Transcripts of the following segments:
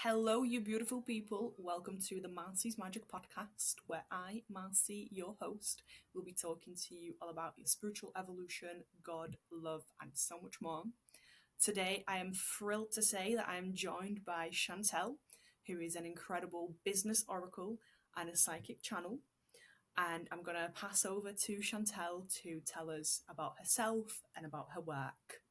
Hello, you beautiful people. Welcome to the Marcy's Magic Podcast, where I, Marcy, your host, will be talking to you all about your spiritual evolution, God, love, and so much more. Today, I am thrilled to say that I am joined by Chantelle, who is an incredible business oracle and a psychic channel. And I'm going to pass over to Chantelle to tell us about herself and about her work.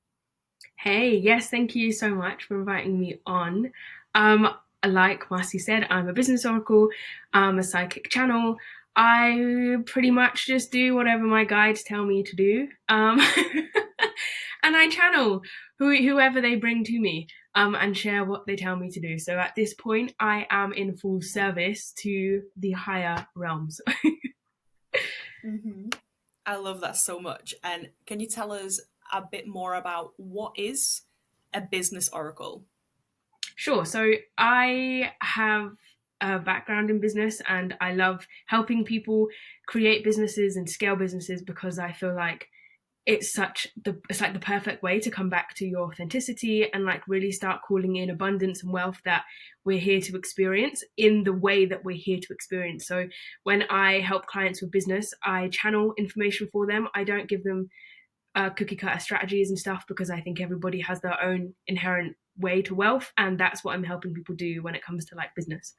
Hey, yes, thank you so much for inviting me on. Um, like Marcy said, I'm a business oracle, I'm a psychic channel. I pretty much just do whatever my guides tell me to do. And I channel whoever they bring to me and share what they tell me to do. So at this point, I am in full service to the higher realms. Mm-hmm. I love that so much. And can you tell us a bit more about what is a business oracle? Sure. So I have a background in business and I love helping people create businesses and scale businesses because I feel like it's like the perfect way to come back to your authenticity and like really start calling in abundance and wealth that we're here to experience in the way that we're here to experience. So when I help clients with business, I channel information for them. I don't give them cookie cutter strategies and stuff because I think everybody has their own inherent way to wealth, and that's what I'm helping people do when it comes to like business.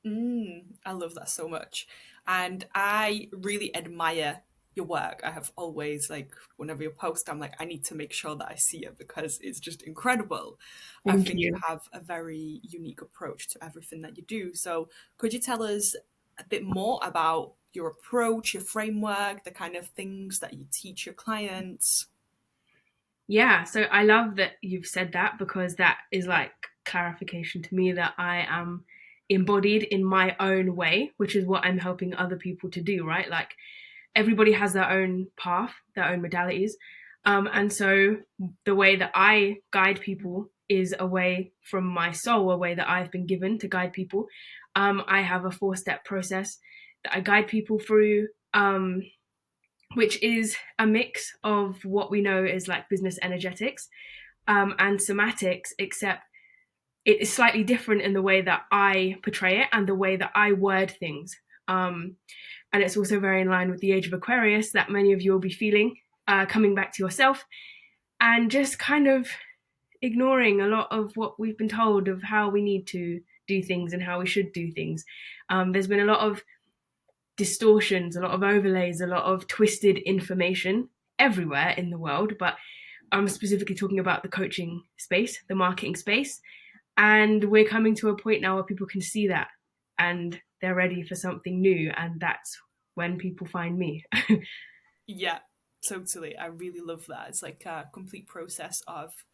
I love that so much. And I really admire your work. I have always, like, whenever you post, I'm like, I need to make sure that I see it because it's just incredible. I Thank think you you. have a very unique approach to everything that you do. So, could you tell us a bit more about your approach, your framework, the kind of things that you teach your clients? Yeah, so I love that you've said that because that is like clarification to me that I am embodied in my own way, which is what I'm helping other people to do, right? Like everybody has their own path, their own modalities. And so the way that I guide people is a way from my soul, a way that I've been given to guide people. I have a 4-step process that I guide people through, which is a mix of what we know is like business energetics and somatics, except it is slightly different in the way that I portray it and the way that I word things. And it's also very in line with the age of Aquarius that many of you will be feeling, coming back to yourself and just kind of ignoring a lot of what we've been told of how we need to do things and how we should do things. There's been a lot of distortions, a lot of overlays, a lot of twisted information everywhere in the world, but I'm specifically talking about the coaching space, the marketing space. And we're coming to a point now where people can see that and they're ready for something new. And that's when people find me. Yeah, totally. I really love that. It's like a complete process of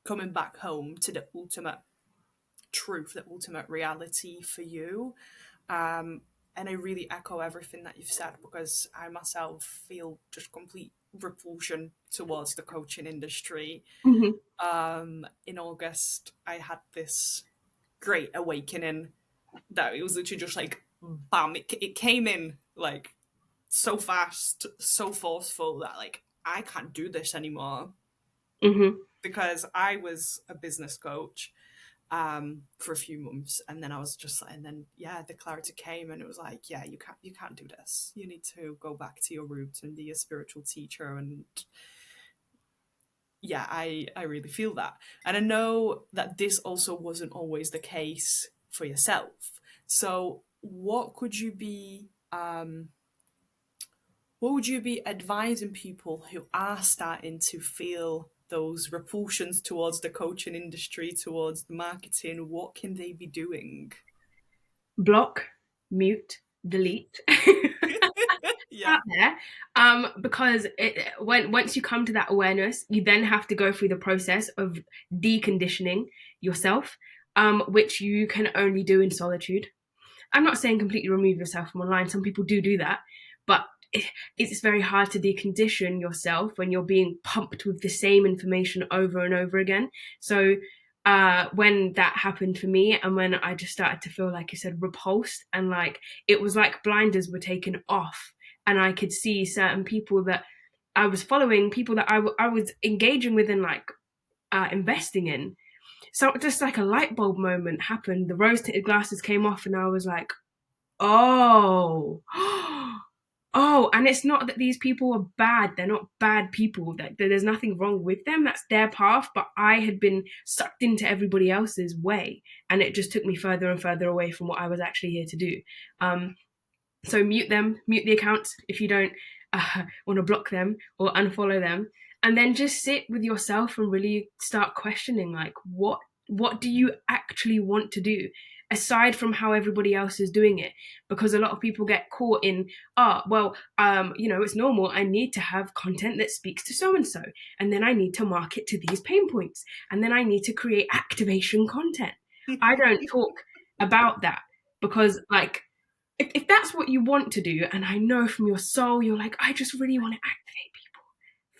coming back home to the ultimate truth, the ultimate reality for you. Um, and I really echo everything that you've said because I myself feel just complete repulsion towards the coaching industry. Mm-hmm. In August, I had this great awakening that it was literally just like, bam, it came in like so fast, so forceful that like I can't do this anymore Mm-hmm. because I was a business coach for a few months, and then I was just, and then yeah, the clarity came, and it was like, yeah, you can't do this. You need to go back to your roots and be a spiritual teacher, and yeah, I really feel that, and I know that this also wasn't always the case for yourself. So, what would you be advising people who are starting to feel those repulsions towards the coaching industry, towards the marketing? What can they be doing? Block, mute, delete. Yeah. Out there, because when once you come to that awareness, you then have to go through the process of deconditioning yourself, which you can only do in solitude. I'm not saying completely remove yourself from online. Some people do that, but it's very hard to decondition yourself when you're being pumped with the same information over and over again. So when that happened for me, and when I just started to feel, like you said, repulsed, and like it was like blinders were taken off, and I could see certain people that I was following, people that I was engaging with and like investing in, So just like a light bulb moment happened. The rose tinted glasses came off, and I was like, oh, oh. And it's not that these people are bad. They're not bad people. There's nothing wrong with them. That's their path. But I had been sucked into everybody else's way, and it just took me further and further away from what I was actually here to do. So mute them, mute the accounts if you don't want to block them or unfollow them, and then just sit with yourself and really start questioning, like, what do you actually want to do aside from how everybody else is doing it? Because a lot of people get caught in, it's normal. I need to have content that speaks to so and so, and then I need to market to these pain points, and then I need to create activation content. I don't talk about that because, like, if that's what you want to do, and I know from your soul you're like, I just really want to activate people,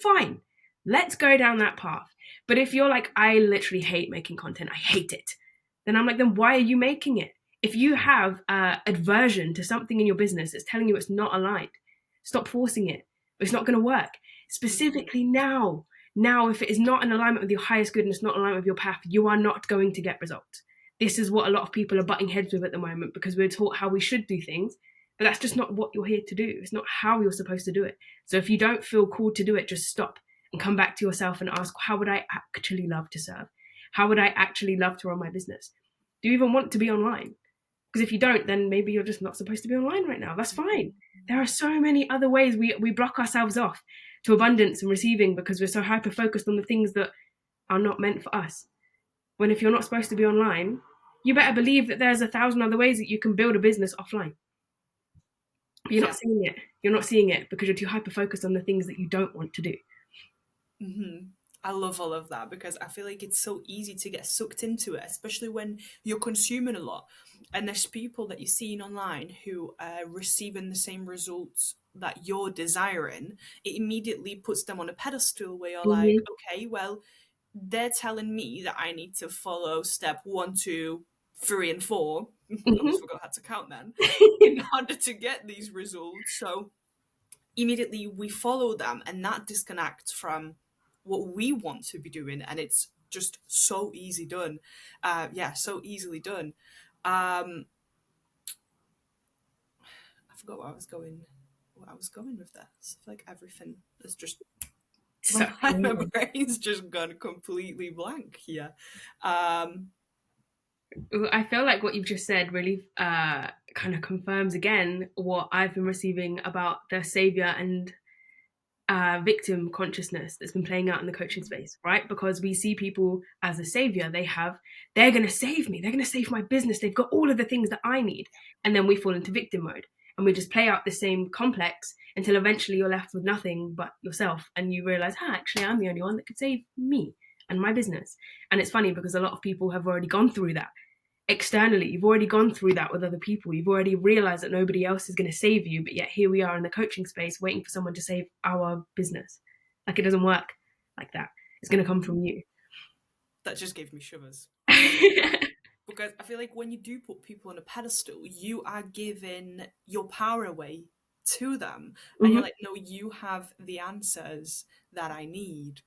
fine, let's go down that path. But if you're like, I literally hate making content, I hate it, then I'm like, then why are you making it? If you have aversion to something in your business that's telling you it's not aligned, stop forcing it. It's not going to work. Specifically now, if it is not in alignment with your highest good and it's not in alignment with your path, you are not going to get results. This is what a lot of people are butting heads with at the moment, because we're taught how we should do things, but that's just not what you're here to do. It's not how you're supposed to do it. So if you don't feel called to do it, just stop and come back to yourself and ask, how would I actually love to serve? How would I actually love to run my business? Do you even want to be online? Because if you don't, then maybe you're just not supposed to be online right now. That's fine. There are so many other ways we block ourselves off to abundance and receiving because we're so hyper focused on the things that are not meant for us. When if you're not supposed to be online, you better believe that there's 1,000 other ways that you can build a business offline. But you're not seeing it. You're not seeing it because you're too hyper focused on the things that you don't want to do. Mm-hmm. I love all of that because I feel like it's so easy to get sucked into it, especially when you're consuming a lot. And there's people that you're seeing online who are receiving the same results that you're desiring. It immediately puts them on a pedestal where you're like, Mm-hmm. okay, well, they're telling me that I need to follow step 1, 2, 3, and 4. Almost forgot how to count then. In order to get these results. So immediately we follow them, and that disconnects from what we want to be doing, and it's just so easy done. So easily done. I forgot where I was going. Where I was going with this. I feel like everything is just So my brain's just gone completely blank here. I feel like what you've just said really kind of confirms again what I've been receiving about the savior and victim consciousness that's been playing out in the coaching space, right? Because we see people as a savior. They're going to save me. They're going to save my business. They've got all of the things that I need. And then we fall into victim mode and we just play out the same complex until eventually you're left with nothing but yourself. And you realize, actually, I'm the only one that could save me and my business. And it's funny because a lot of people have already gone through that externally. You've already gone through that with other people. You've already realized that nobody else is going to save you, but yet here we are in the coaching space waiting for someone to save our business. Like, it doesn't work like that. It's going to come from you. That just gave me shivers. Because I feel like when you do put people on a pedestal, you are giving your power away to them. And you're like, no, you have the answers that I need.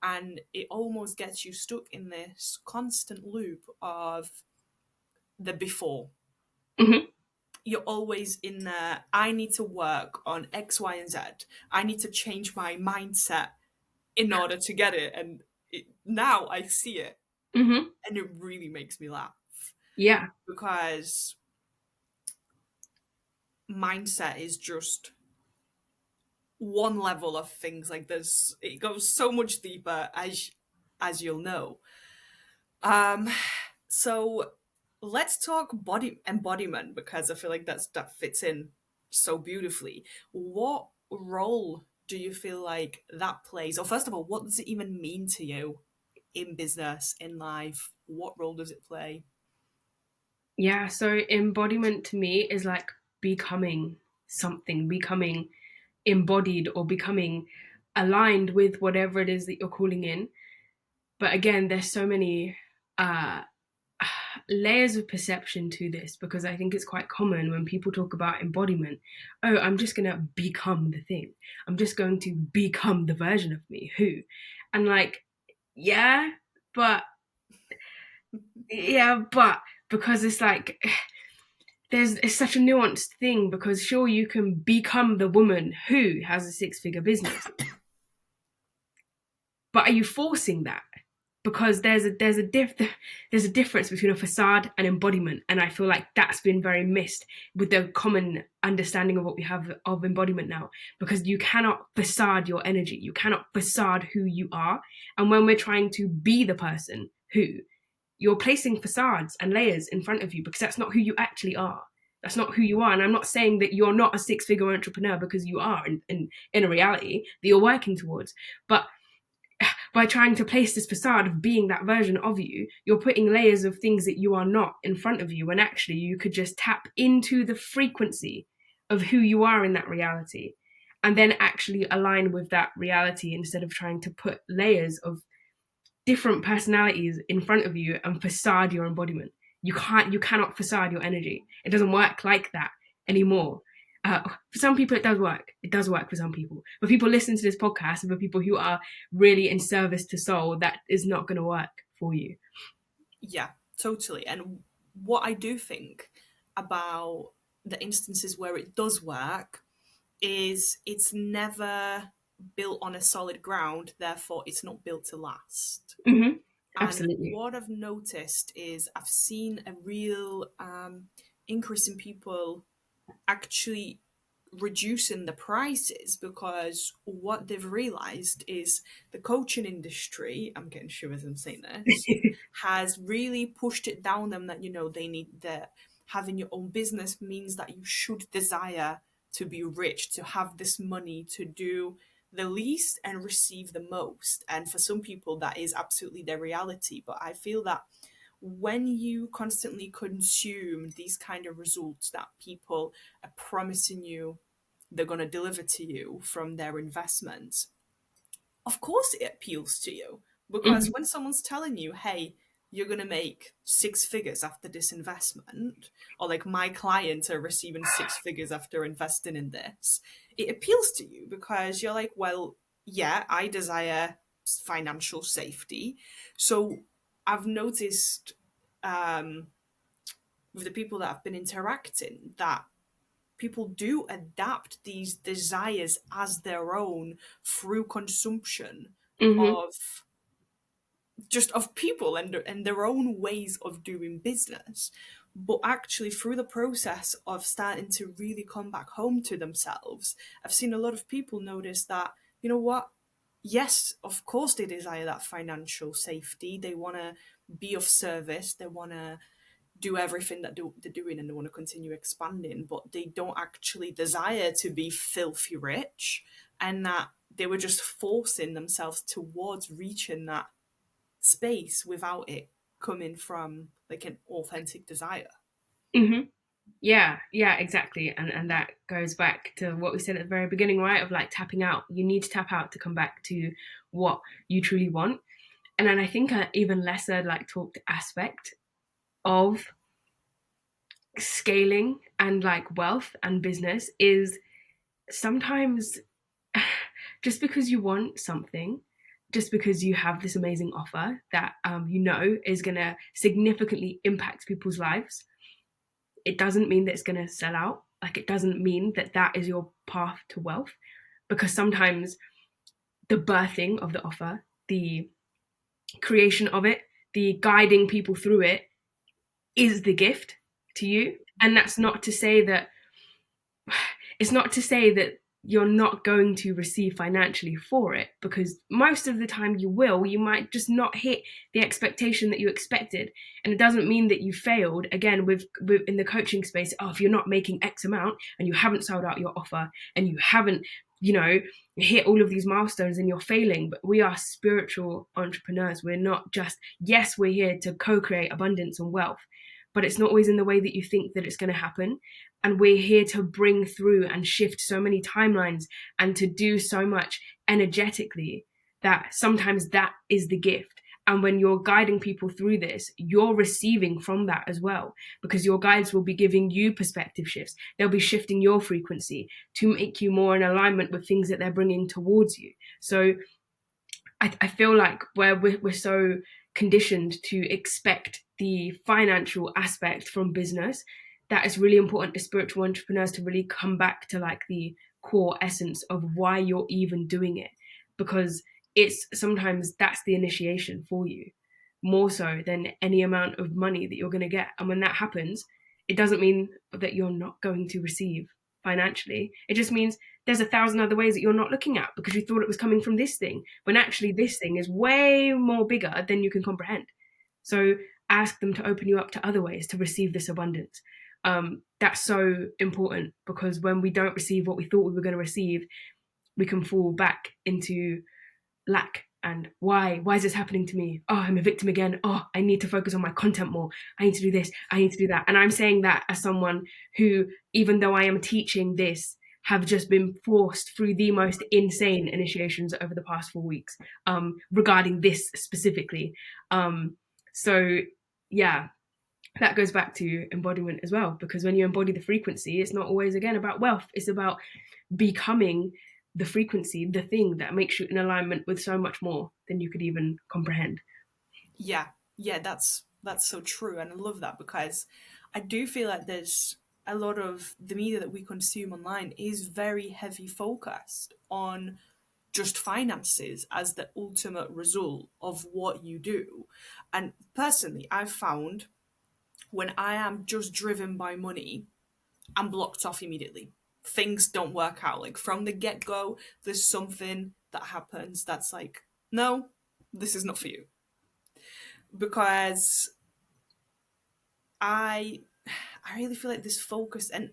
And it almost gets you stuck in this constant loop of the before. Mm-hmm. You're always in there. I need to work on X, Y, and Z. I need to change my mindset in order to get it. And now I see it. Mm-hmm. And it really makes me laugh. Yeah. Because mindset is just one level of things. Like it goes so much deeper as you'll know. So let's talk body embodiment because I feel like that fits in so beautifully. What role do you feel like that plays? Or first of all, what does it even mean to you in business, in life? What role does it play? Yeah. So embodiment to me is like becoming something, becoming embodied or becoming aligned with whatever it is that you're calling in. But again, there's so many uh, layers of perception to this because I think it's quite common when people talk about embodiment. Oh, I'm just going to become the thing. I'm just going to become the version of me who. And like, yeah, but Yeah, but because it's like it's such a nuanced thing, because sure, you can become the woman who has a six-figure business, but are you forcing that? Because there's a difference between a facade and embodiment, and I feel like that's been very missed with the common understanding of what we have of embodiment now. Because you cannot facade your energy, you cannot facade who you are, and when we're trying to be the person who, you're placing facades and layers in front of you, because that's not who you actually are. That's not who you are. And I'm not saying that you're not a six-figure entrepreneur, because you are in a reality that you're working towards. But by trying to place this facade of being that version of you, you're putting layers of things that you are not in front of you, when actually you could just tap into the frequency of who you are in that reality, and then actually align with that reality, instead of trying to put layers of different personalities in front of you and facade your embodiment. You cannot facade your energy. It doesn't work like that anymore. For some people, it does work. It does work for some people. But people listen to this podcast, and for people who are really in service to soul, that is not going to work for you. Yeah, totally. And what I do think about the instances where it does work is it's never built on a solid ground, therefore it's not built to last. Mm-hmm. And Absolutely. what I've noticed is I've seen a real increase in people actually reducing the prices, because what they've realized is the coaching industry, I'm getting shivers in saying this, has really pushed it down them that, they need that having your own business means that you should desire to be rich, to have this money, to do the least and receive the most. And for some people that is absolutely their reality. But I feel that when you constantly consume these kind of results that people are promising you they're going to deliver to you from their investments, of course it appeals to you. Because Mm-hmm. when someone's telling you, hey, you're going to make six figures after this investment, or like my clients are receiving six figures after investing in this, it appeals to you because you're like, well, yeah, I desire financial safety. So I've noticed um, with the people that I've been interacting that people do adapt these desires as their own through consumption Mm-hmm. of just of people and their own ways of doing business. But actually through the process of starting to really come back home to themselves, I've seen a lot of people notice that, you know what, yes, of course they desire that financial safety, they want to be of service, they want to do everything that they're doing, and they want to continue expanding, but they don't actually desire to be filthy rich, and that they were just forcing themselves towards reaching that space without it coming from like an authentic desire. Mm-hmm. Yeah, exactly. And that goes back to what we said at the very beginning, right? Of like tapping out. You need to tap out to come back to what you truly want. And then I think an even lesser like talked aspect of scaling and like wealth and business is sometimes just because you want something, just because you have this amazing offer that is going to significantly impact people's lives, it doesn't mean that it's going to sell out. Like, it doesn't mean that that is your path to wealth, because sometimes the birthing of the offer, the creation of it, the guiding people through it is the gift to you. And that's not to say that it's not to say that you're not going to receive financially for it, because most of the time you will. You might just not hit the expectation that you expected, and it doesn't mean that you failed. Again, with in the coaching space, if you're not making X amount and you haven't sold out your offer and you haven't, hit all of these milestones, and you're failing. But we are spiritual entrepreneurs. We're not just, yes, we're here to co-create abundance and wealth, but it's not always in the way that you think that it's going to happen. And we're here to bring through and shift so many timelines and to do so much energetically, that sometimes that is the gift. And when you're guiding people through this, you're receiving from that as well, because your guides will be giving you perspective shifts. They'll be shifting your frequency to make you more in alignment with things that they're bringing towards you. So I feel like where we're so conditioned to expect the financial aspect from business, that is really important to spiritual entrepreneurs to really come back to like the core essence of why you're even doing it, because it's sometimes that's the initiation for you more so than any amount of money that you're going to get. And when that happens, it doesn't mean that you're not going to receive financially. It just means there's 1,000 other ways that you're not looking at because you thought it was coming from this thing, when actually this thing is way more bigger than you can comprehend. So ask them to open you up to other ways to receive this abundance. That's so important, because when we don't receive what we thought we were going to receive, we can fall back into lack. And why is this happening to me? Oh, I'm a victim again. Oh, I need to focus on my content more. I need to do this. I need to do that. And I'm saying that as someone who, even though I am teaching this, have just been forced through the most insane initiations over the past 4 weeks, regarding this specifically. So yeah, that goes back to embodiment as well, because when you embody the frequency, it's not always again about wealth. It's about becoming the frequency, the thing that makes you in alignment with so much more than you could even comprehend. Yeah, that's so true, and I love that, because I do feel like there's a lot of the media that we consume online is very heavy focused on just finances as the ultimate result of what you do. And personally, I've found when I am just driven by money, I'm blocked off immediately. Things don't work out. Like from the get go, there's something that happens that's like, no, this is not for you. Because I I really feel like this focus, and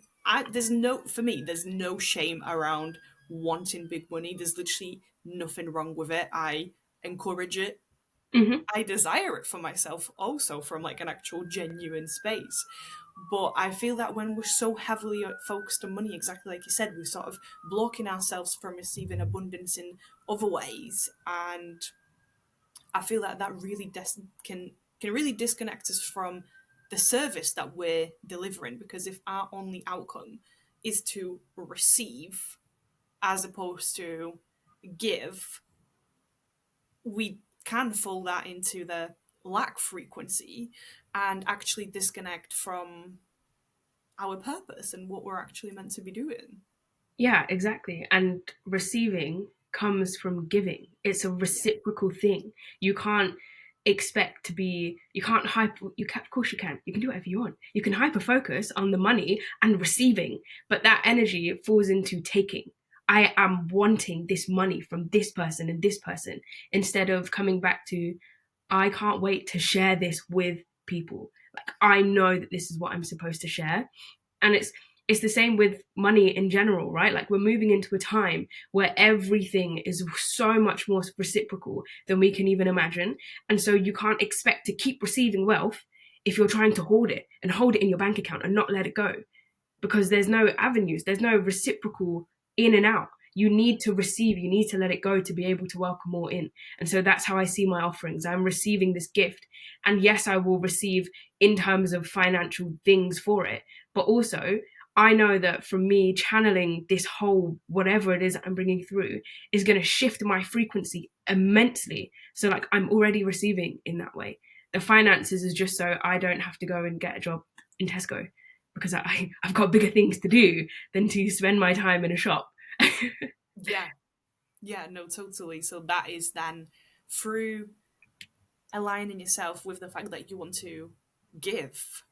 there's no, for me, there's no shame around wanting big money. There's literally nothing wrong with it. I encourage it. Mm-hmm. I desire it for myself also, from like an actual genuine space. But I feel that when we're so heavily focused on money, exactly like you said, we're sort of blocking ourselves from receiving abundance in other ways. And I feel that that really can really disconnect us from the service that we're delivering. Because if our only outcome is to receive as opposed to give, we can fall that into the lack frequency and actually disconnect from our purpose and what we're actually meant to be doing. Yeah, exactly. And receiving comes from giving. It's a reciprocal thing. You can't expect to be, you can't hyper, you can, of course you can. You can do whatever you want. You can hyper focus on the money and receiving, but that energy falls into taking. I am wanting this money from this person and this person, instead of coming back to, I can't wait to share this with people. Like, I know that this is what I'm supposed to share. And it's the same with money in general, right? Like, we're moving into a time where everything is so much more reciprocal than we can even imagine. And so you can't expect to keep receiving wealth if you're trying to hoard it and hold it in your bank account and not let it go, because there's no avenues, there's no reciprocal in and out. You need to receive, you need to let it go to be able to welcome more in. And so that's how I see my offerings. I'm receiving this gift. And yes, I will receive in terms of financial things for it. But also, I know that from me channeling this whole whatever it is that I'm bringing through is going to shift my frequency immensely. So, like, I'm already receiving in that way. The finances is just so I don't have to go and get a job in Tesco, because I've got bigger things to do than to spend my time in a shop. Yeah, no, totally. So that is then through aligning yourself with the fact that you want to give,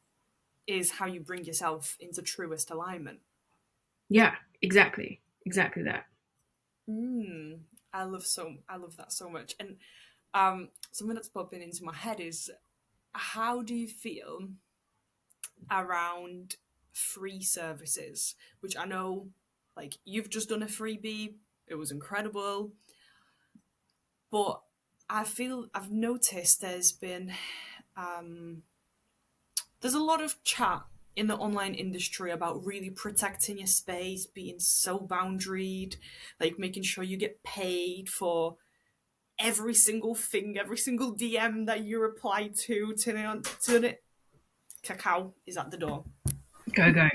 is how you bring yourself into truest alignment. Yeah, exactly that. Mm, I love that so much. And something that's popping into my head is, how do you feel around free services? Which I know, like, you've just done a freebie, it was incredible, but I feel I've noticed um, there's a lot of chat in the online industry about really protecting your space, being so boundaried, like making sure you get paid for every single thing, every single DM that you reply to. Turn it. Cacao is at the door. Go, go.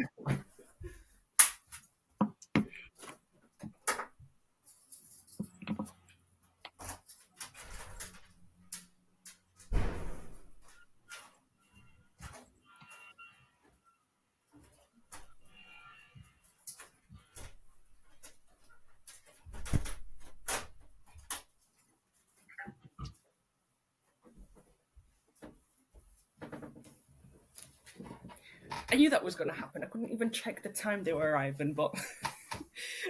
I knew that was going to happen. I couldn't even check the time they were arriving, but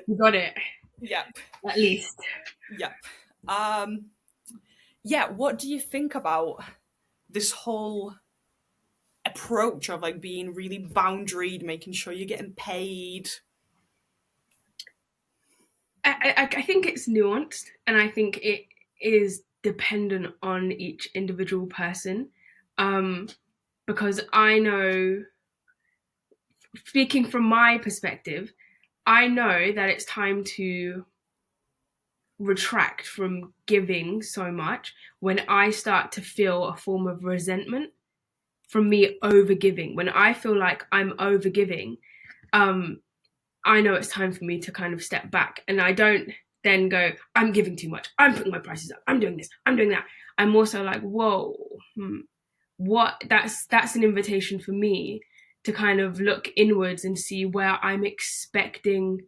You got it, yep, at least. yep. Yeah, what do you think about this whole approach of like being really boundaried, making sure you're getting paid? I think it's nuanced, and I think it is dependent on each individual person. Because I know, speaking from my perspective, I know that it's time to retract from giving so much when I start to feel a form of resentment from me over giving. When I feel like I'm over giving, I know it's time for me to kind of step back, and I don't then go, I'm giving too much, I'm putting my prices up, I'm doing this, I'm doing that. I'm also like, whoa, what? That's an invitation for me to kind of look inwards and see where I'm expecting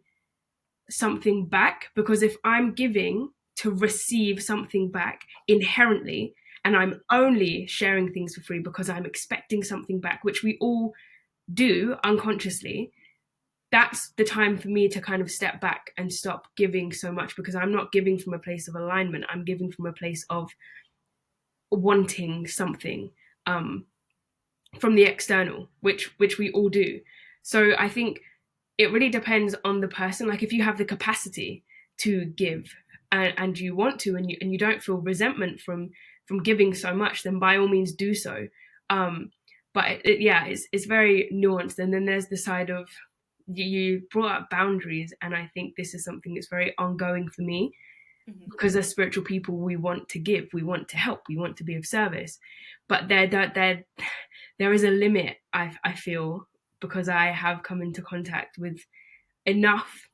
something back. Because if I'm giving to receive something back inherently, and I'm only sharing things for free because I'm expecting something back, which we all do unconsciously, that's the time for me to kind of step back and stop giving so much, because I'm not giving from a place of alignment. I'm giving from a place of wanting something from the external, which we all do. So I think it really depends on the person. Like, if you have the capacity to give, and you want to, and you don't feel resentment from giving so much, then by all means do so. But it's very nuanced. And then there's the side of, you brought up boundaries, and I think this is something that's very ongoing for me, Mm-hmm. because as spiritual people, we want to give, we want to help, we want to be of service, but there is a limit. I feel, because I have come into contact with enough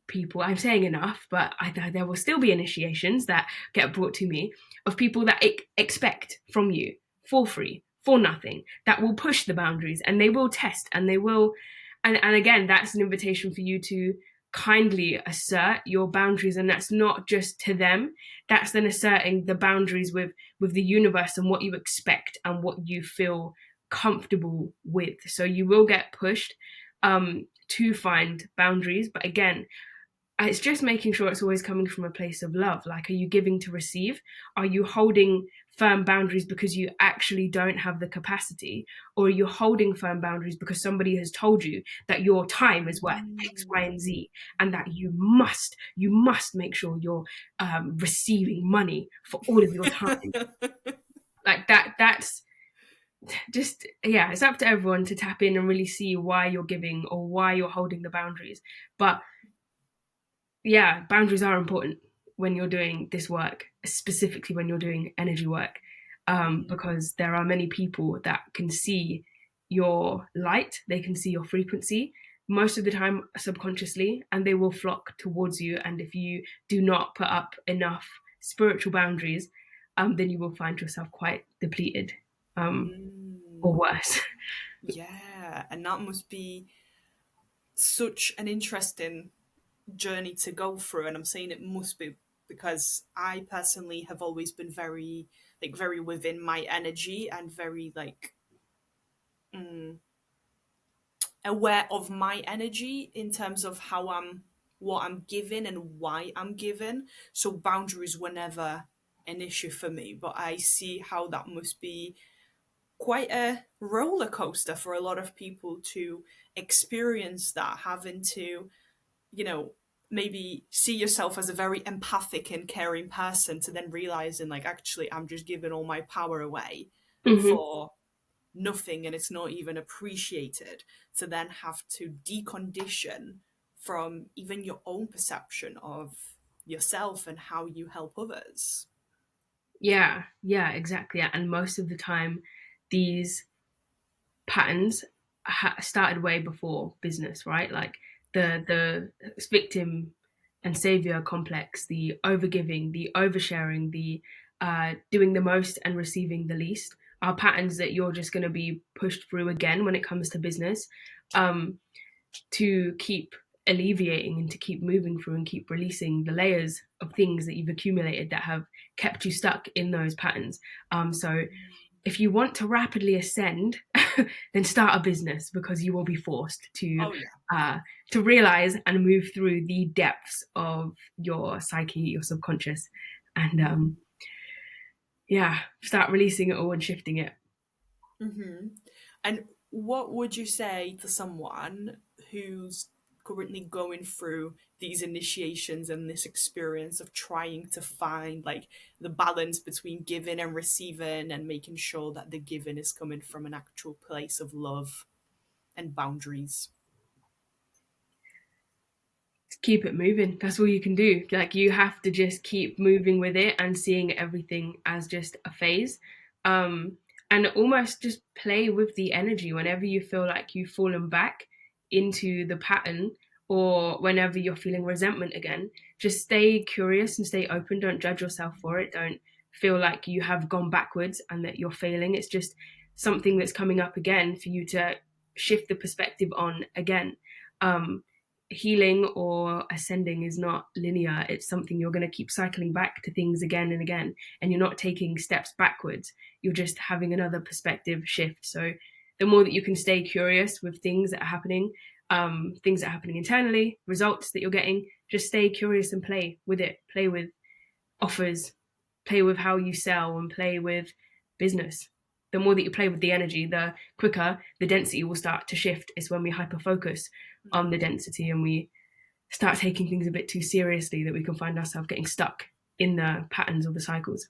people. I'm saying enough, but there will still be initiations that get brought to me of people that expect from you for free, for nothing, that will push the boundaries, and they will test, and they will, and again, that's an invitation for you to kindly assert your boundaries. And that's not just to them, that's then asserting the boundaries with the universe, and what you expect and what you feel comfortable with. So you will get pushed to find boundaries, but again, it's just making sure it's always coming from a place of love. Like, are you giving to receive? Are you holding firm boundaries because you actually don't have the capacity? Or are you holding firm boundaries because somebody has told you that your time is worth X, Y, and Z, and that you must make sure you're receiving money for all of your time? Like that's just, yeah, it's up to everyone to tap in and really see why you're giving or why you're holding the boundaries. But yeah, boundaries are important when you're doing this work, specifically when you're doing energy work, because there are many people that can see your light, they can see your frequency, most of the time subconsciously, and they will flock towards you. And if you do not put up enough spiritual boundaries, then you will find yourself quite depleted, or worse. Yeah, and that must be such an interesting journey to go through. And I'm saying it must be because I personally have always been very within my energy and very aware of my energy in terms of what I'm giving and why I'm giving. So boundaries were never an issue for me, but I see how that must be quite a roller coaster for a lot of people to experience that, having to, you know, maybe see yourself as a very empathic and caring person to then realizing, like, actually, I'm just giving all my power away Mm-hmm. for nothing and it's not even appreciated, to then have to decondition from even your own perception of yourself and how you help others. Yeah, exactly. And most of the time, these patterns started way before business, right? Like the victim and savior complex, the overgiving, the oversharing, the doing the most and receiving the least, are patterns that you're just going to be pushed through again when it comes to business, to keep alleviating and to keep moving through and keep releasing the layers of things that you've accumulated that have kept you stuck in those patterns. So if you want to rapidly ascend then start a business, because you will be forced Oh yeah. to realize and move through the depths of your psyche, your subconscious, and yeah, start releasing it all and shifting it. Mm-hmm. And what would you say to someone who's currently going through these initiations and this experience of trying to find like the balance between giving and receiving and making sure that the giving is coming from an actual place of love and boundaries? Keep it moving. That's all you can do. Like, you have to just keep moving with it and seeing everything as just a phase. Um, and almost just play with the energy whenever you feel like you've fallen back into the pattern, or whenever you're feeling resentment again. Just stay curious and stay open. Don't judge yourself for it. Don't feel like you have gone backwards and that you're failing. It's just something that's coming up again for you to shift the perspective on again. Um, Healing or ascending is not linear. It's something you're going to keep cycling back to things again and again, and you're not taking steps backwards. You're just having another perspective shift. So the more that you can stay curious with things that are happening internally, results that you're getting, just stay curious and play with it. Play with offers, play with how you sell, and play with business. The more that you play with the energy, the quicker the density will start to shift. It's when we hyper focus on the density and we start taking things a bit too seriously that we can find ourselves getting stuck in the patterns or the cycles.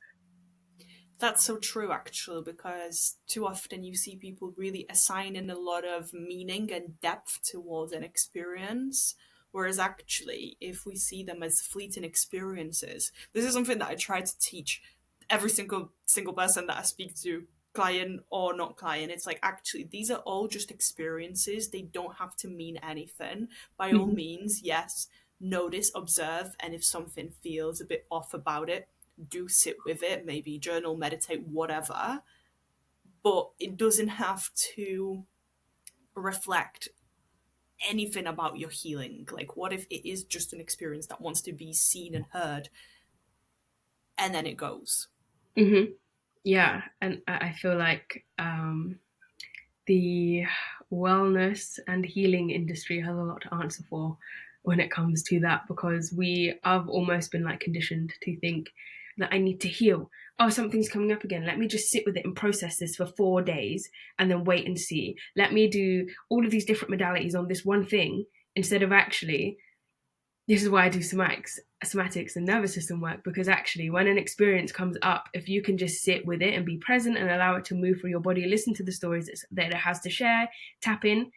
That's so true, actually, because too often you see people really assigning a lot of meaning and depth towards an experience. Whereas, actually, if we see them as fleeting experiences, this is something that I try to teach every single person that I speak to, client or not client. It's like, actually, these are all just experiences. They don't have to mean anything. By all Mm-hmm. means, yes, notice, observe, and if something feels a bit off about it, do sit with it, maybe journal, meditate, whatever, but it doesn't have to reflect anything about your healing. Like, what if it is just an experience that wants to be seen and heard, and then it goes? Mm-hmm. Yeah, and I feel like the wellness and healing industry has a lot to answer for when it comes to that, because we have almost been like conditioned to think that I need to heal. Oh, something's coming up again. Let me just sit with it and process this for 4 days and then wait and see. Let me do all of these different modalities on this one thing, instead of actually, this is why I do somatics and nervous system work, because actually, when an experience comes up, if you can just sit with it and be present and allow it to move through your body, listen to the stories that it has to share, tap in,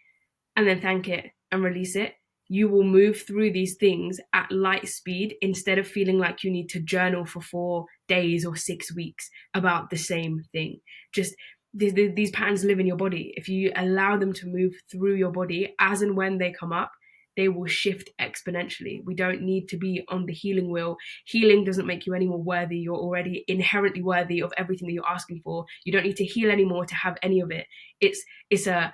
and then thank it and release it, you will move through these things at light speed, instead of feeling like you need to journal for 4 days or 6 weeks about the same thing. Just these patterns live in your body. If you allow them to move through your body as and when they come up, they will shift exponentially. We don't need to be on the healing wheel. Healing doesn't make you any more worthy. You're already inherently worthy of everything that you're asking for. You don't need to heal anymore to have any of it. It's a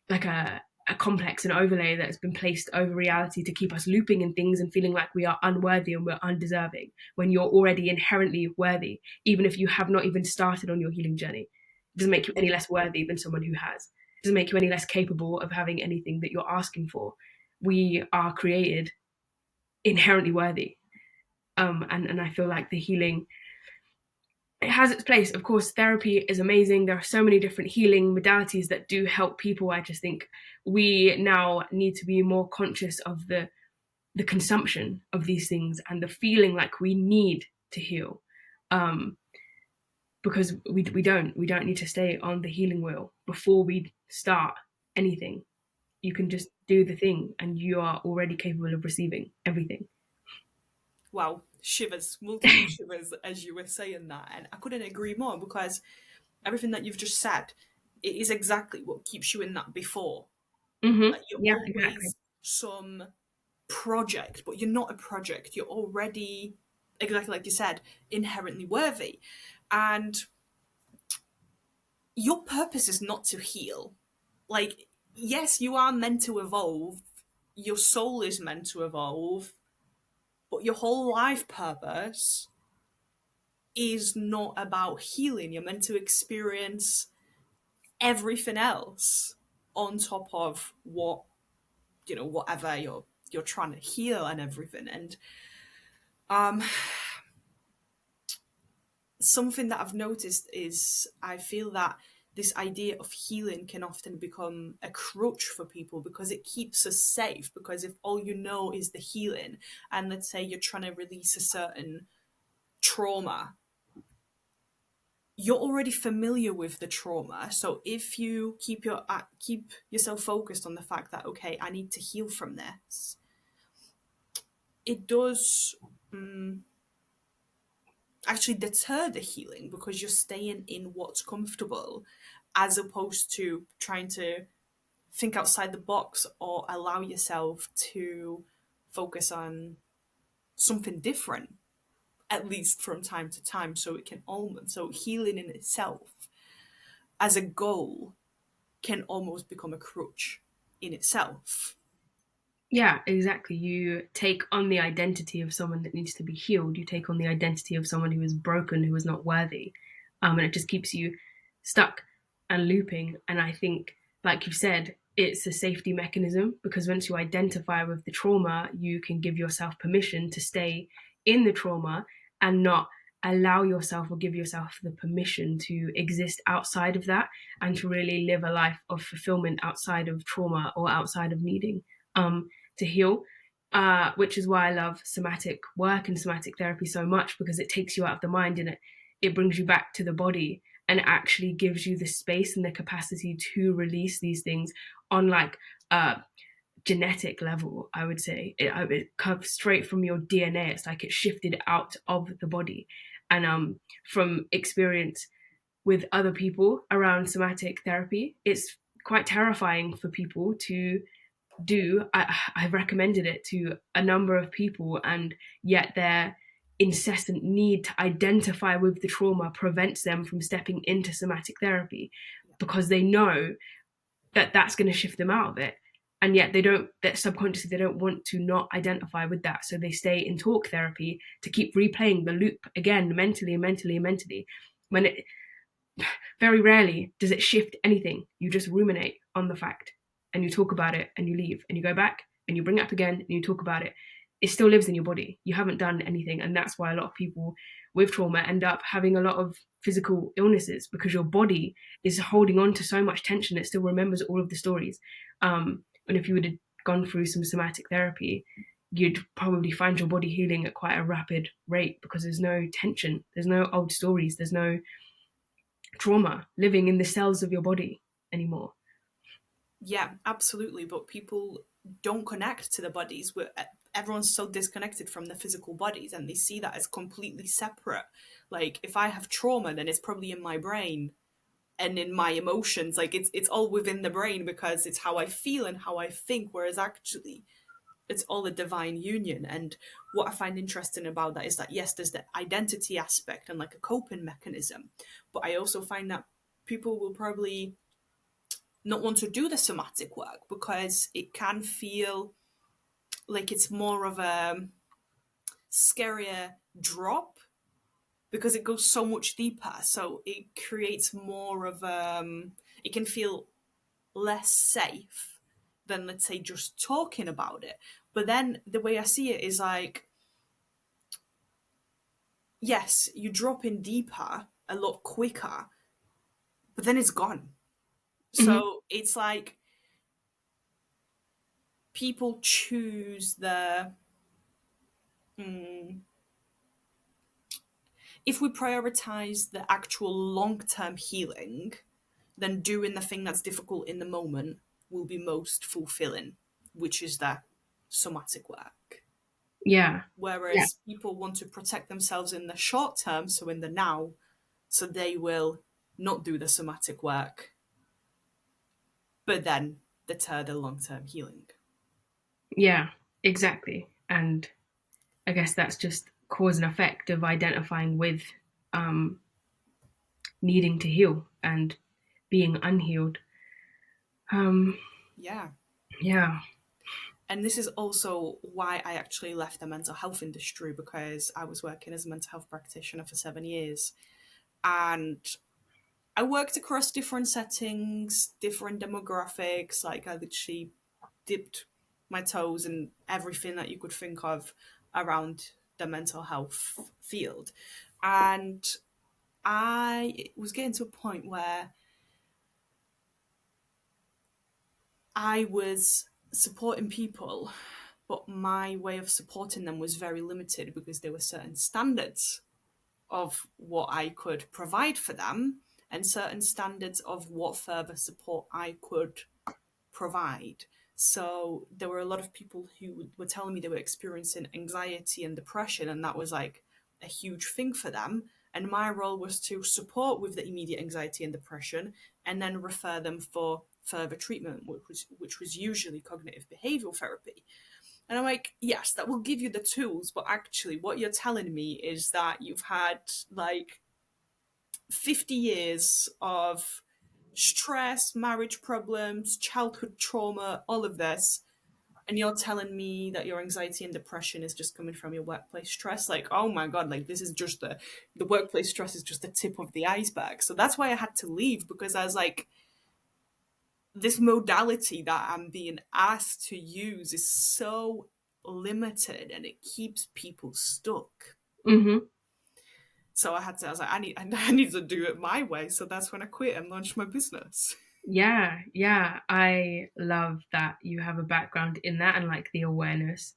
like a complex and overlay that's been placed over reality to keep us looping in things and feeling like we are unworthy and we're undeserving, when you're already inherently worthy, even if you have not even started on your healing journey. It doesn't make you any less worthy than someone who has. It doesn't make you any less capable of having anything that you're asking for. We are created inherently worthy. And I feel like the healing, it has its place. Of course, therapy is amazing. There are so many different healing modalities that do help people. I just think we now need to be more conscious of the consumption of these things and the feeling like we need to heal. Um, because we don't need to stay on the healing wheel before we start anything. You can just do the thing and you are already capable of receiving everything. Wow, shivers, multiple shivers as you were saying that. And I couldn't agree more, because everything that you've just said, it is exactly what keeps you in that before. Mm-hmm. Like, you're Yeah, exactly. always some project, but you're not a project. You're already, exactly like you said, inherently worthy. And your purpose is not to heal. Like, yes, you are meant to evolve, your soul is meant to evolve, but your whole life purpose is not about healing. You're meant to experience everything else on top of what, whatever you're trying to heal and everything. And um something that I've noticed is I feel that this idea of healing can often become a crutch for people because it keeps us safe. Because if all you know is the healing, and let's say you're trying to release a certain trauma, you're already familiar with the trauma. So if you keep yourself focused on the fact that, okay, I need to heal from this, it does actually deter the healing because you're staying in what's comfortable as opposed to trying to think outside the box or allow yourself to focus on something different, at least from time to time. So it can almost, so healing in itself as a goal can almost become a crutch in itself. Yeah, exactly. You take on the identity of someone that needs to be healed. You take on the identity of someone who is broken, who is not worthy. And it just keeps you stuck and looping. And I think, like you said, it's a safety mechanism because once you identify with the trauma, you can give yourself permission to stay in the trauma and not allow yourself or give yourself the permission to exist outside of that and to really live a life of fulfillment outside of trauma or outside of needing to heal, which is why I love somatic work and somatic therapy so much because it takes you out of the mind and it brings you back to the body and actually gives you the space and the capacity to release these things on like a genetic level. I would say it comes straight from your DNA. It's like it's shifted out of the body, and from experience with other people around somatic therapy, it's quite terrifying for people to do. I've recommended it to a number of people, and yet their incessant need to identify with the trauma prevents them from stepping into somatic therapy because they know that that's going to shift them out of it. And yet they don't, that subconsciously, they don't want to not identify with that. So they stay in talk therapy to keep replaying the loop again, mentally and mentally and mentally. When it very rarely does it shift anything. You just ruminate on the fact and you talk about it and you leave and you go back and you bring it up again and you talk about it. It still lives in your body. You haven't done anything. And that's why a lot of people with trauma end up having a lot of physical illnesses because your body is holding on to so much tension. It still remembers all of the stories. And if you would have gone through some somatic therapy, you'd probably find your body healing at quite a rapid rate because there's no tension. There's no old stories. There's no trauma living in the cells of your body anymore. Yeah, absolutely. But people don't connect to the bodies. Everyone's so disconnected from the physical bodies and they see that as completely separate. Like, if I have trauma, then it's probably in my brain and in my emotions. Like, it's all within the brain because it's how I feel and how I think, whereas actually it's all a divine union. And what I find interesting about that is that, yes, there's the identity aspect and like a coping mechanism, but I also find that people will probably not want to do the somatic work because it can feel like it's more of a scarier drop because it goes so much deeper. So it creates more of it can feel less safe than, let's say, just talking about it. But then the way I see it is like, yes, you drop in deeper a lot quicker, but then it's gone. Mm-hmm. So it's like people choose the if we prioritize the actual long-term healing, then doing the thing that's difficult in the moment will be most fulfilling, which is the somatic work. Yeah. Yeah. Whereas people want to protect themselves in the short term, so in the now, so they will not do the somatic work, but then deter the long-term healing. Yeah. Exactly. And I guess that's just cause and effect of identifying with um, needing to heal and being unhealed. Um, Yeah. yeah. And this is also why I actually left the mental health industry, because I was working as a mental health practitioner for 7 years. And I worked across different settings, different demographics. Like I literally dipped my toes in everything that you could think of around the mental health field. And I was getting to a point where I was supporting people, but my way of supporting them was very limited because there were certain standards of what I could provide for them and certain standards of what further support I could provide. So there were a lot of people who were telling me they were experiencing anxiety and depression, and that was like a huge thing for them. And my role was to support with the immediate anxiety and depression, and then refer them for further treatment, which was usually cognitive behavioral therapy. And I'm like, yes, that will give you the tools, but actually, what you're telling me is that you've had like 50 years of stress, marriage problems, childhood trauma, all of this, and you're telling me that your anxiety and depression is just coming from your workplace stress. Like, oh my god, like this is just the workplace stress is just the tip of the iceberg. So that's why I had to leave, because I was like, this modality that I'm being asked to use is so limited and it keeps people stuck. Mm-hmm. So I was like, I need to do it my way. So that's when I quit and launched my business. Yeah, yeah. I love that you have a background in that and like the awareness.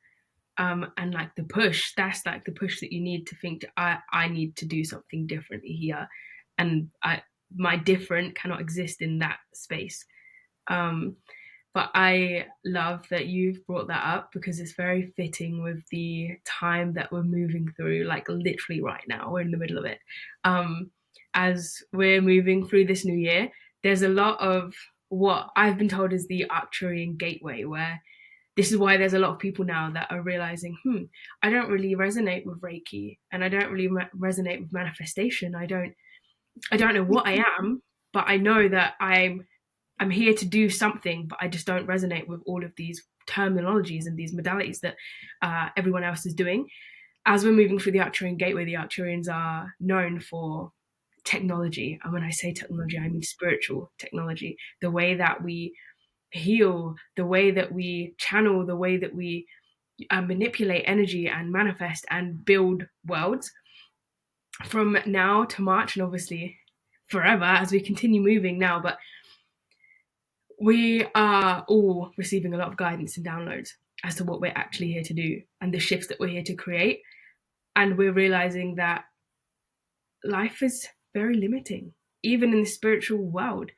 And like the push, that's like the push that you need to think I need to do something differently here. And my different cannot exist in that space. Um, but I love that you've brought that up because it's very fitting with the time that we're moving through, like literally right now, we're in the middle of it. Um, as we're moving through this new year, there's a lot of what I've been told is the Arcturian gateway, where this is why there's a lot of people now that are realizing, I don't really resonate with Reiki, and I don't really resonate with manifestation. I don't know what I am, but I know that I'm here to do something, but I just don't resonate with all of these terminologies and these modalities that everyone else is doing. As we're moving through the Arcturian gateway, the Arcturians are known for technology. And when I say technology, I mean spiritual technology. The way that we heal, the way that we channel, the way that we manipulate energy and manifest and build worlds. From now to March, and obviously forever as we continue moving now, but we are all receiving a lot of guidance and downloads as to what we're actually here to do and the shifts that we're here to create. And we're realizing that life is very limiting, even in the spiritual world.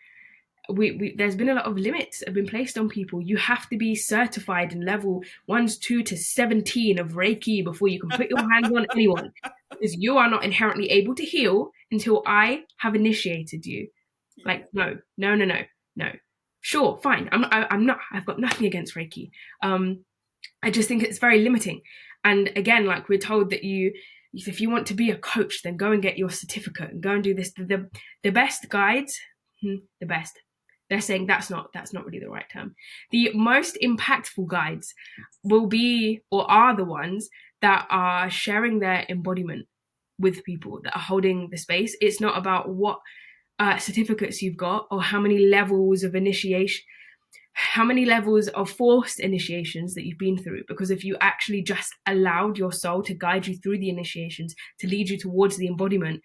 There's been a lot of limits have been placed on people. You have to be certified in level 1, 2 to 17 of Reiki before you can put your hands on anyone, because you are not inherently able to heal until I have initiated you. Yeah. Like, no, no, no, no, no. Sure, fine. I'm not. I've got nothing against Reiki. I just think it's very limiting. And again, like we're told that if you want to be a coach, then go and get your certificate and go and do this. The best guides, the best. They're saying that's not really the right term. The most impactful guides will be or are the ones that are sharing their embodiment with people, that are holding the space. It's not about what certificates you've got or how many levels of initiation, how many levels of forced initiations that you've been through. Because if you actually just allowed your soul to guide you through the initiations, to lead you towards the embodiment,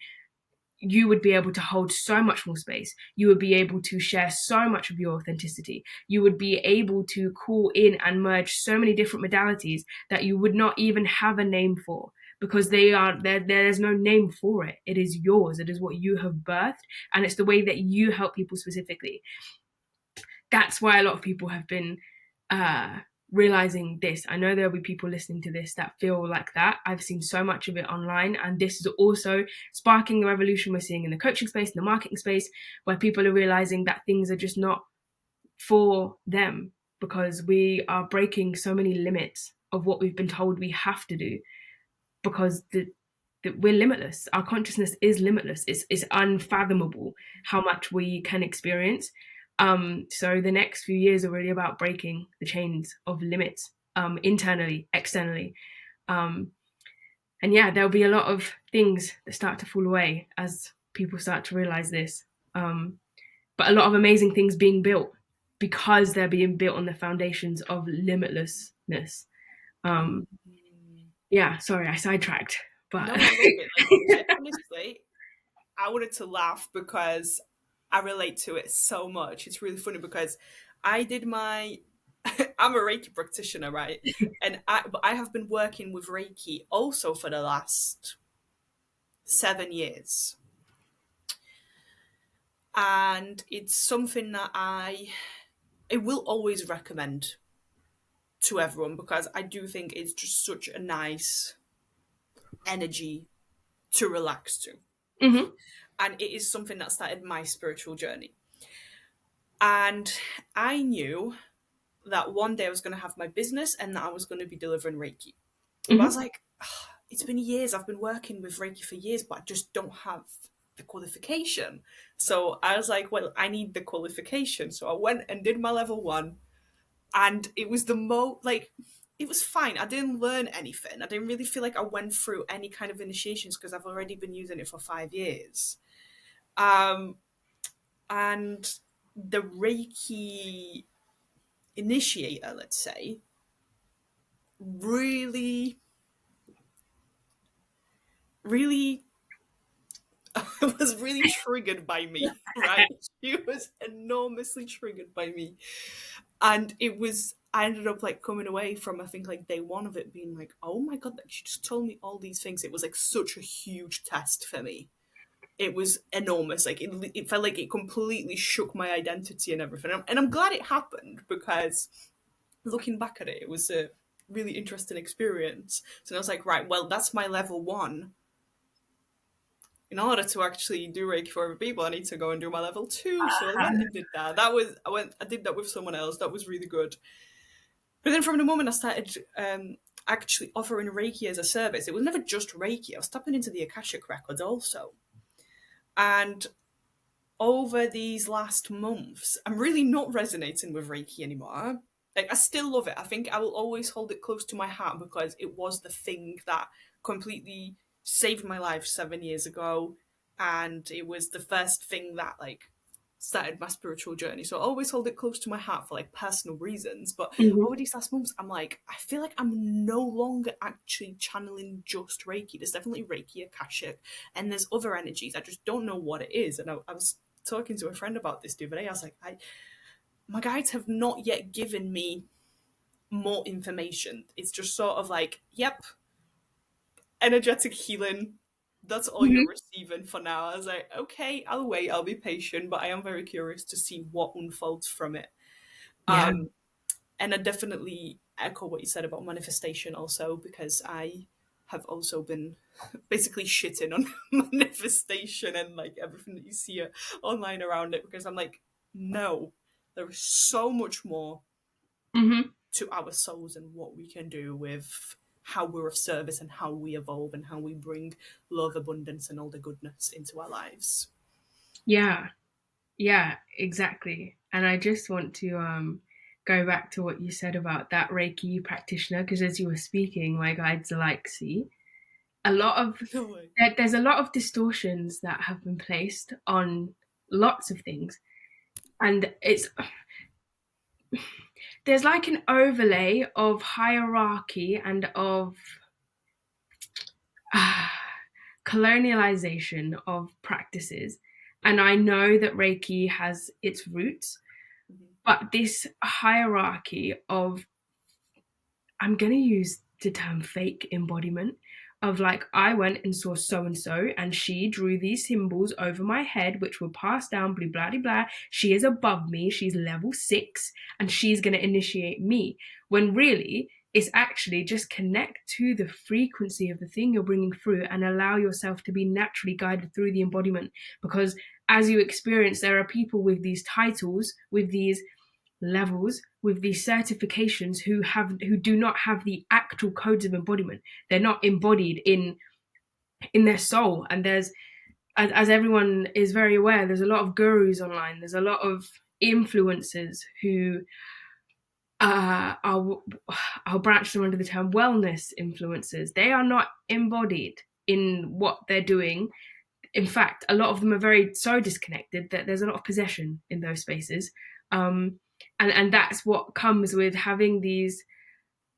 you would be able to hold so much more space. You would be able to share so much of your authenticity. You would be able to call in and merge so many different modalities that you would not even have a name for, because there's no name for it. It is yours. It is what you have birthed, and it's the way that you help people specifically. That's why a lot of people have been realizing this. I know there'll be people listening to this that feel like that. I've seen so much of it online, and this is also sparking the revolution we're seeing in the coaching space, in the marketing space, where people are realizing that things are just not for them, because we are breaking so many limits of what we've been told we have to do, because we're limitless. Our consciousness is limitless. It's unfathomable how much we can experience. So the next few years are really about breaking the chains of limits, internally, externally. And yeah, there'll be a lot of things that start to fall away as people start to realize this. But a lot of amazing things being built because they're being built on the foundations of limitlessness. Mm. Yeah, sorry, I sidetracked, but No, I love it. Like, honestly, I wanted to laugh because I relate to it so much. It's really funny because I did my I'm a Reiki practitioner, right? And I have been working with Reiki also for the last 7 years. And it's something that I will always recommend to everyone because I do think it's just such a nice energy to relax to. mm-hmm, And it is something that started my spiritual journey. And I knew that one day I was going to have my business and that I was going to be delivering Reiki. But I mm-hmm. was like, oh, it's been years. I've been working with Reiki for years, but I just don't have the qualification. So I was like, well, I need the qualification. So I went and did my level 1. And it was it was fine. I didn't learn anything. I didn't really feel like I went through any kind of initiations because I've already been using it for 5 years. Um, and the Reiki initiator, let's say, really, really was really triggered by me, right? She was enormously triggered by me. And I ended up like coming away from, I think, like day 1 of it being like, oh my God, like she just told me all these things. It was like such a huge test for me. It was enormous. Like it felt like it completely shook my identity and everything. And I'm glad it happened because looking back at it, it was a really interesting experience. So I was like, right, well, that's my level 1. In order to actually do Reiki for other people, I need to go and do my level 2. So I went and did that. I did that with someone else. That was really good. But then from the moment I started actually offering Reiki as a service, it was never just Reiki. I was tapping into the Akashic records also. And over these last months, I'm really not resonating with Reiki anymore. Like, I still love it. I think I will always hold it close to my heart because it was the thing that completely saved my life 7 years ago. And it was the first thing that, like, started my spiritual journey. So I always hold it close to my heart for, like, personal reasons. But Mm-hmm. over these last months, I'm like, I feel like I'm no longer actually channeling just Reiki. There's definitely Reiki, Akashic, and there's other energies. I just don't know what it is. And I was talking to a friend about this the other day. I was like, my guides have not yet given me more information. It's just sort of like, yep, energetic healing. That's all Mm-hmm. you're receiving for now. I was like, okay, I'll wait, I'll be patient, but I am very curious to see what unfolds from it. Yeah. Um, and I definitely echo what you said about manifestation also, because I have also been basically shitting on manifestation and like everything that you see online around it, because I'm like, no, there is so much more Mm-hmm. to our souls and what we can do with how we're of service and how we evolve and how we bring love, abundance, and all the goodness into our lives. Yeah. Yeah, exactly. And I just want to go back to what you said about that Reiki practitioner, because as you were speaking, my guides are like, see, a lot of No way. there's a lot of distortions that have been placed on lots of things. And there's like an overlay of hierarchy and of uh, colonialization of practices. And I know that Reiki has its roots, Mm-hmm. but this hierarchy of, I'm going to use the term fake embodiment, of like, I went and saw so and so, and she drew these symbols over my head, which were passed down, blah, blah, blah, blah. She is above me. She's level 6, and she's going to initiate me. When really, it's actually just connect to the frequency of the thing you're bringing through and allow yourself to be naturally guided through the embodiment. Because as you experience, there are people with these titles, with these levels, with these certifications, who do not have the actual codes of embodiment. They're not embodied in their soul. And there's, as everyone is very aware, there's a lot of gurus online, there's a lot of influencers who I'll branch them under the term wellness influencers. They are not embodied in what they're doing. in fact, a lot of them are so disconnected that there's a lot of possession in those spaces. And that's what comes with having these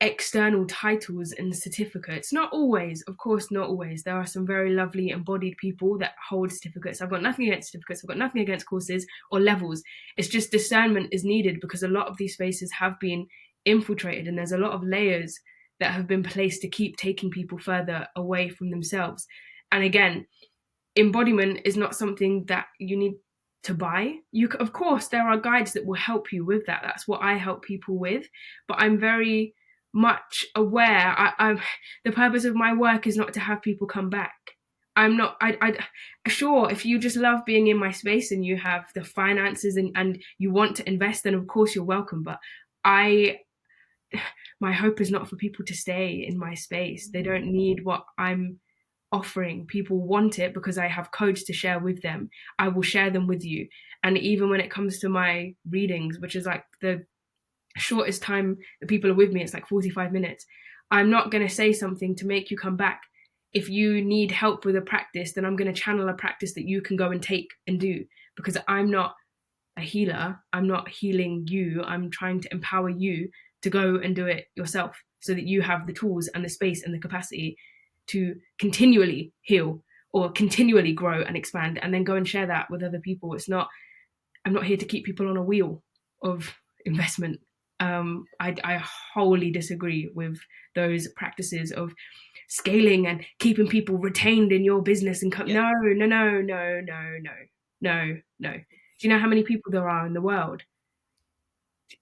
external titles and certificates. Not always, of course, not always. There are some very lovely embodied people that hold certificates. I've got nothing against certificates. I've got nothing against courses or levels. It's just discernment is needed because a lot of these spaces have been infiltrated and there's a lot of layers that have been placed to keep taking people further away from themselves. And again, embodiment is not something that you need to buy. Of course, there are guides that will help you with that. That's what I help people with. But I'm very much aware. I'm the purpose of my work is not to have people come back. I'm not. Sure, if you just love being in my space and you have the finances and you want to invest, then of course you're welcome. But my hope is not for people to stay in my space. They don't need what I'm offering. People want it because I have codes to share with them. I will share them with you. And even when it comes to my readings, which is like the shortest time that people are with me, it's like 45 minutes. I'm not going to say something to make you come back. If you need help with a practice, then I'm going to channel a practice that you can go and take and do, because I'm not a healer. I'm not healing you. I'm trying to empower you to go and do it yourself so that you have the tools and the space and the capacity to continually heal or continually grow and expand and then go and share that with other people. I'm not here to keep people on a wheel of investment. I wholly disagree with those practices of scaling and keeping people retained in your business and no. Do you know how many people there are in the world?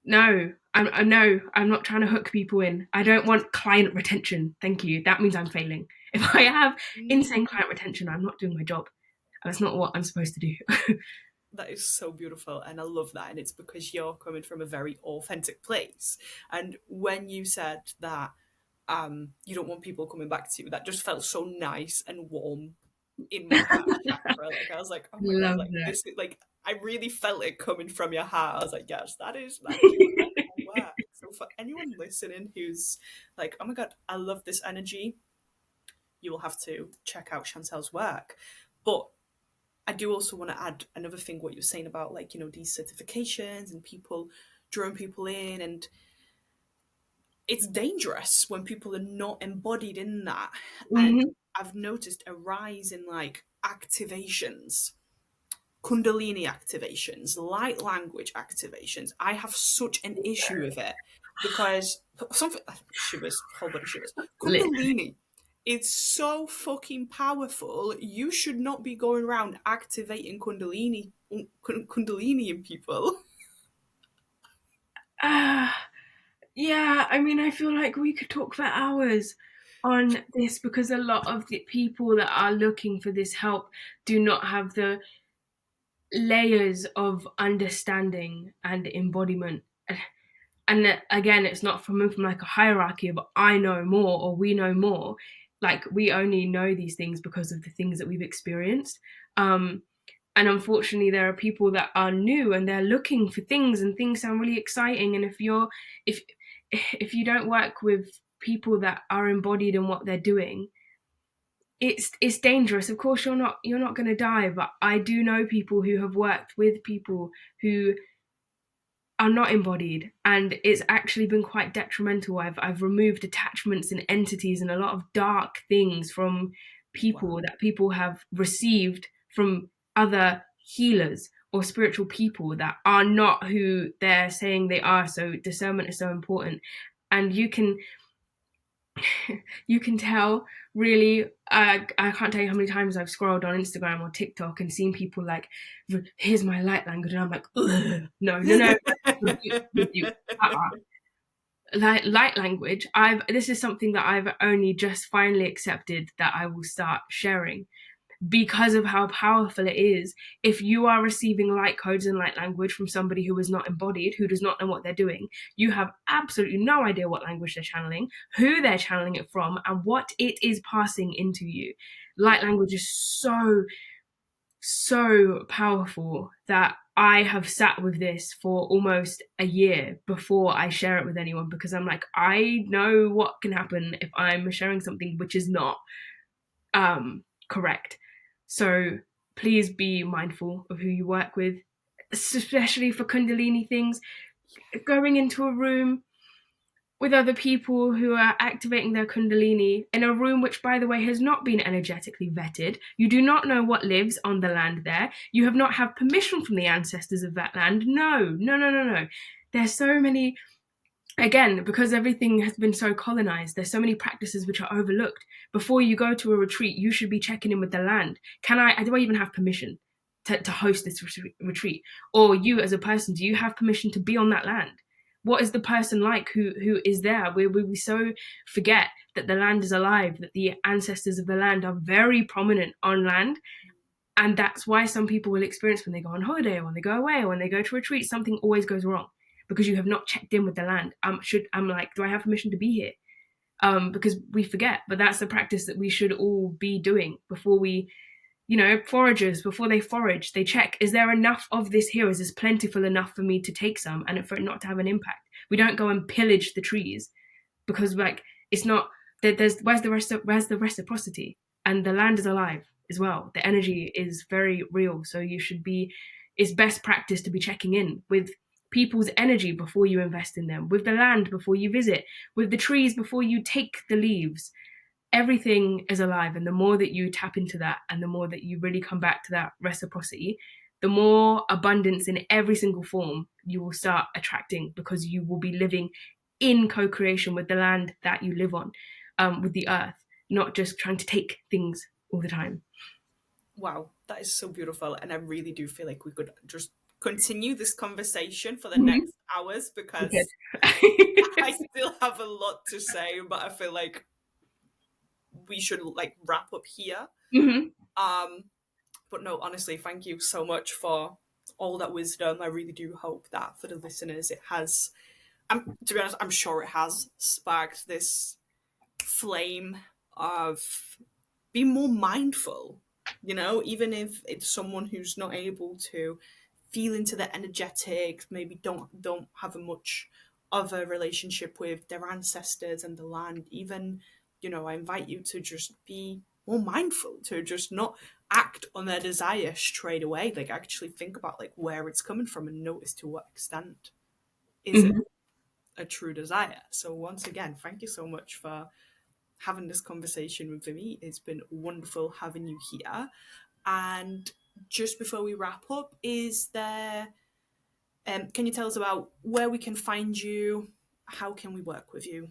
No, I'm not trying to hook people in. I don't want client retention. Thank you. That means I'm failing. If I have insane client retention, I'm not doing my job. That's not what I'm supposed to do. That is so beautiful, and I love that. And it's because you're coming from a very authentic place. And when you said that you don't want people coming back to you, that just felt so nice and warm in my heart chakra. Like I was like, oh my god, Love like that. this, like I really felt it coming from your heart. I was like, yes, that is incredible work. So for anyone listening who's like, oh my god, I love this energy, you will have to check out Chantelle's work. But I do also want to add another thing, what you're saying about, like, these certifications and people drawing people in, and it's dangerous when people are not embodied in that. And Mm-hmm. I've noticed a rise in like activations, kundalini activations, light language activations. I have such an issue with it because something shivers, whole body shivers. Literally. Kundalini, it's so fucking powerful. You should not be going around activating kundalini in people. Yeah, I mean, I feel like we could talk for hours on this because a lot of the people that are looking for this help do not have the layers of understanding and embodiment. And again, it's not from like a hierarchy of I know more or we know more. Like we only know these things because of the things that we've experienced. And unfortunately, there are people that are new and they're looking for things, and things sound really exciting. And if you don't work with people that are embodied in what they're doing, it's dangerous. Of course, you're not going to die, but I do know people who have worked with people who are not embodied, and it's actually been quite detrimental. I've removed attachments and entities and a lot of dark things from people Wow. that people have received from other healers or spiritual people that are not who they're saying they are. So discernment is so important, and you can tell really. I can't tell you how many times I've scrolled on Instagram or TikTok and seen people like, here's my light language, and I'm like, no, rebuke. Light language, this is something that I've only just finally accepted that I will start sharing because of how powerful it is. If you are receiving light codes and light language from somebody who is not embodied, who does not know what they're doing, you have absolutely no idea what language they're channeling, who they're channeling it from, and what it is passing into you. Light language is so powerful that I have sat with this for almost a year before I share it with anyone, because I'm like, I know what can happen if I'm sharing something which is not correct. So please be mindful of who you work with, especially for kundalini things. Going into a room with other people who are activating their kundalini in a room which, by the way, has not been energetically vetted. You do not know what lives on the land there. You have not had permission from the ancestors of that land. No. There's so many, again, because everything has been so colonized, there's so many practices which are overlooked. Before you go to a retreat, you should be checking in with the land. Do I even have permission to host this retreat? Or you as a person, do you have permission to be on that land? What is the person like who is there? We so forget that the land is alive, that the ancestors of the land are very prominent on land. And that's why some people will experience, when they go on holiday or when they go away or when they go to retreat, something always goes wrong because you have not checked in with the land. I'm like, do I have permission to be here? Because we forget, but that's the practice that we should all be doing before we, foragers, before they forage, they check, is there enough of this here? Is this plentiful enough for me to take some and for it not to have an impact? We don't go and pillage the trees because it's not, where's the reciprocity? And the land is alive as well. The energy is very real. So it's best practice to be checking in with people's energy before you invest in them, with the land before you visit, with the trees before you take the leaves. Everything is alive, and the more that you tap into that and the more that you really come back to that reciprocity, the more abundance in every single form you will start attracting, because you will be living in co-creation with the land that you live on, with the earth, not just trying to take things all the time. Wow, that is so beautiful. And I really do feel like we could just continue this conversation for the next hours, because I still have a lot to say, but I feel like we should wrap up here. But no, honestly, thank you so much for all that wisdom. I really do hope that for the listeners it has, to be honest, I'm sure it has sparked this flame of being more mindful, even if it's someone who's not able to feel into the energetics, maybe don't have a much of a relationship with their ancestors and the land. Even, I invite you to just be more mindful, to just not act on their desire straight away, actually think about where it's coming from and notice to what extent is it a true desire. So once again, thank you so much for having this conversation with me. It's been wonderful having you here. And just before we wrap up, is there, can you tell us about where we can find you? How can we work with you?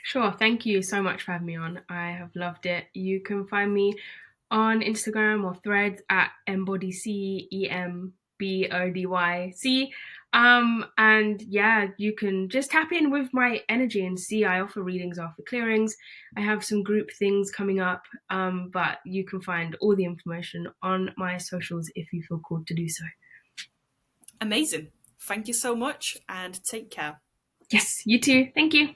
Sure. Thank you so much for having me on. I have loved it. You can find me on Instagram or Threads at embodied, embodYC. And yeah, you can just tap in with my energy and see. I offer readings after clearings. I have some group things coming up, but you can find all the information on my socials if you feel called to do so. Amazing. Thank you so much and take care. Yes, you too. Thank you.